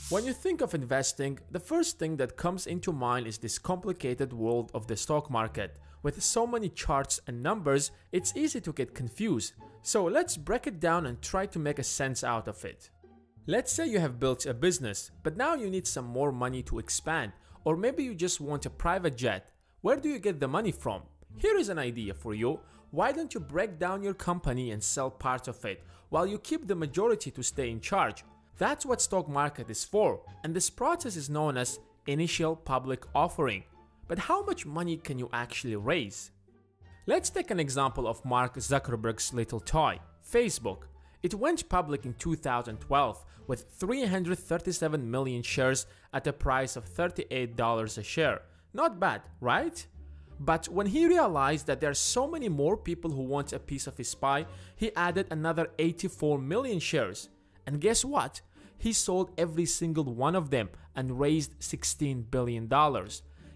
When you think of investing, the first thing that comes into mind is this complicated world of the stock market. With so many charts and numbers, it's easy to get confused. So let's break it down and try to make a sense out of it. Let's say you have built a business, but now you need some more money to expand, or maybe you just want a private jet. Where do you get the money from? Here is an idea for you. Why don't you break down your company and sell part of it, while you keep the majority to stay in charge? That's what stock market is for, and this process is known as initial public offering. But how much money can you actually raise? Let's take an example of Mark Zuckerberg's little toy, Facebook. It went public in 2012 with 337 million shares at a price of $38 a share. Not bad, right? But when he realized that there are so many more people who want a piece of his pie, he added another 84 million shares. And guess what? He sold every single one of them and raised $16 billion.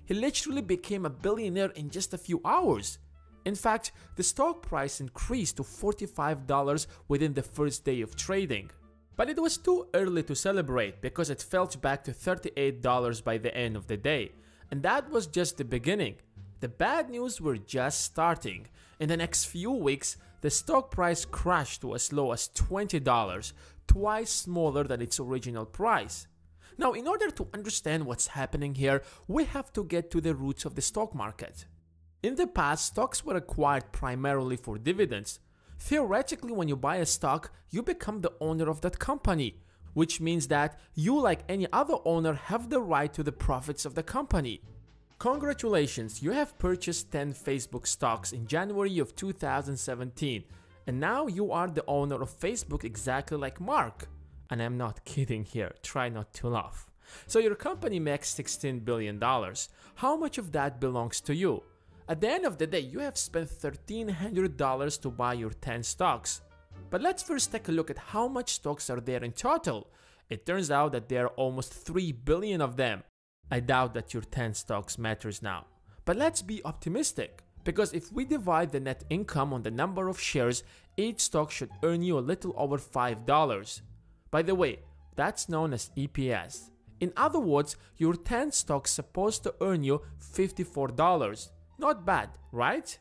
He literally became a billionaire in just a few hours. In fact, the stock price increased to $45 within the first day of trading. But it was too early to celebrate because it fell back to $38 by the end of the day. And that was just the beginning. The bad news were just starting. In the next few weeks, the stock price crashed to as low as $20, twice smaller than its original price. Now, in order to understand what's happening here, we have to get to the roots of the stock market. In the past, stocks were acquired primarily for dividends. Theoretically, when you buy a stock, you become the owner of that company, which means that you, like any other owner, have the right to the profits of the company. Congratulations, you have purchased 10 Facebook stocks in January of 2017, and now you are the owner of Facebook exactly like Mark. And I'm not kidding here, try not to laugh. So your company makes $16 billion. How much of that belongs to you? At the end of the day, you have spent $1,300 to buy your 10 stocks. But let's first take a look at how much stocks are there in total. It turns out that there are almost 3 billion of them. I doubt that your 10 stocks matters now. But let's be optimistic, because if we divide the net income on the number of shares, each stock should earn you a little over $5. By the way, that's known as EPS. In other words, your 10 stocks supposed to earn you $54. Not bad, right?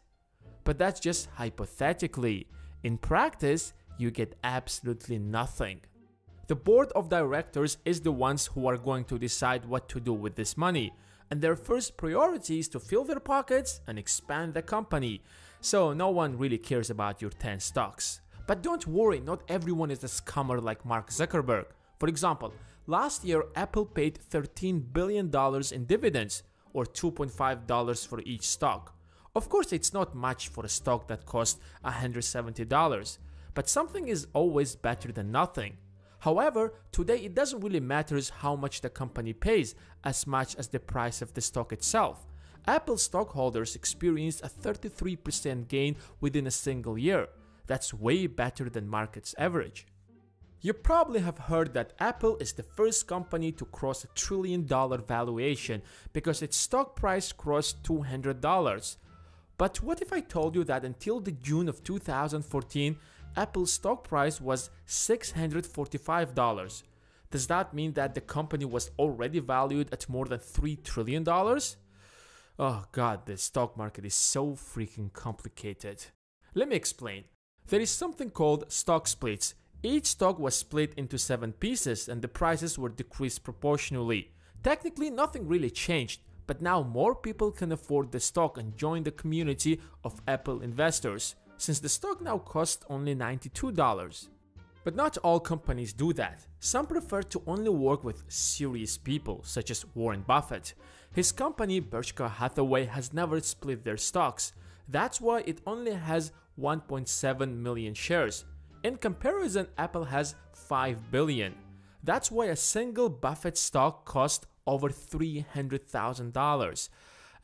But that's just hypothetically. In practice, you get absolutely nothing. The board of directors is the ones who are going to decide what to do with this money, and their first priority is to fill their pockets and expand the company. So no one really cares about your 10 stocks. But don't worry, not everyone is a scammer like Mark Zuckerberg. For example, last year Apple paid $13 billion in dividends, or $2.5 for each stock. Of course, it's not much for a stock that cost $170, but something is always better than nothing. However, today it doesn't really matter how much the company pays as much as the price of the stock itself. Apple stockholders experienced a 33% gain within a single year. That's way better than market's average. You probably have heard that Apple is the first company to cross $1 trillion valuation because its stock price crossed $200. But what if I told you that until the June of 2014, Apple's stock price was $645? Does that mean that the company was already valued at more than $3 trillion? Oh god, the stock market is so freaking complicated. Let me explain. There is something called stock splits. Each stock was split into 7 pieces and the prices were decreased proportionally. Technically, nothing really changed, but now more people can afford the stock and join the community of Apple investors, since the stock now costs only $92. But not all companies do that. Some prefer to only work with serious people, such as Warren Buffett. His company, Berkshire Hathaway, has never split their stocks. That's why it only has 1.7 million shares. In comparison, Apple has 5 billion. That's why a single Buffett stock costs over $300,000.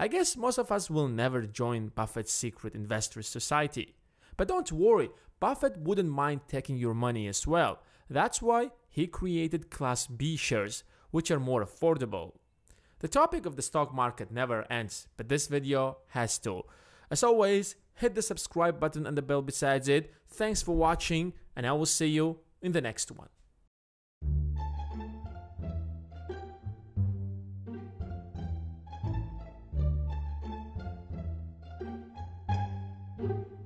I guess most of us will never join Buffett's secret investors society. But don't worry, Buffett wouldn't mind taking your money as well. That's why he created Class B shares, which are more affordable. The topic of the stock market never ends, but this video has to. As always, hit the subscribe button and the bell besides it. Thanks for watching, and I will see you in the next one. you.